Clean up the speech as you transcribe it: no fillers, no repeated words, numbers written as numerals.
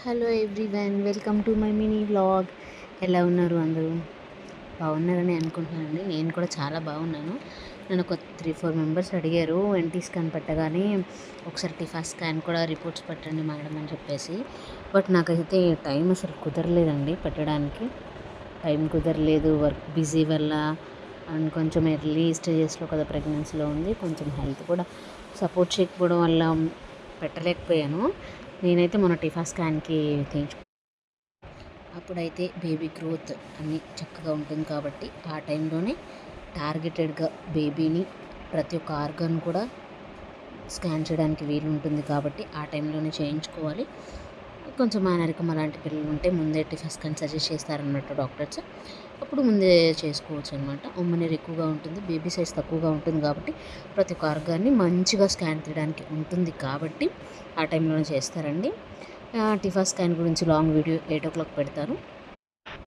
Hello everyone, welcome to my mini vlog. ఎలా ఉన్నారు అందరూ? బాగున్నారని అనుకుంటున్నానండి. నేను కూడా చాలా బాగున్నాను. నన్ను ఒక 3-4 మెంబర్స్ అడిగారు ఎన్టీ స్కాన్ పెట్టగానే ఒకసారి టిఫా స్కాన్ కూడా రిపోర్ట్స్ పెట్టండి మేడం అని చెప్పేసి. బట్ నాకైతే టైం అసలు కుదరలేదండి పెట్టడానికి. టైం కుదరలేదు, వర్క్ బిజీ వల్ల. అండ్ కొంచెం ఎర్లీ స్టేజెస్లో కదా ప్రెగ్నెన్సీలో ఉంది, కొంచెం హెల్త్ కూడా సపోర్ట్ చేయకపోవడం వల్ల పెట్టలేకపోయాను. నేనైతే మొన్న టిఫా స్కాన్కి అప్పుడైతే బేబీ గ్రోత్ అన్నీ చక్కగా ఉంటుంది కాబట్టి ఆ టైంలోనే టార్గెటెడ్గా బేబీని ప్రతి ఒక్క ఆర్గాన్ కూడా స్కాన్ చేయడానికి వీలు ఉంటుంది కాబట్టి ఆ టైంలోనే చేయించుకోవాలి. కొంచెం మేనరికం అలాంటి పిల్లలు ఉంటే ముందే టిఫా స్కాన్ సజెస్ట్ చేస్తారన్నమాట డాక్టర్స్. అప్పుడు ముందే చేసుకోవచ్చు అనమాట. ఉమ్మనీరు ఎక్కువగా ఉంటుంది, బేబీ సైజ్ తక్కువగా ఉంటుంది కాబట్టి ప్రతి ఒక్క ఆర్గాన్ని మంచిగా స్కాన్ తీయడానికి ఉంటుంది కాబట్టి ఆ టైంలోనే చేస్తారండి. టిఫా స్కాన్ గురించి లాంగ్ వీడియో 8 o'clock పెడతాను.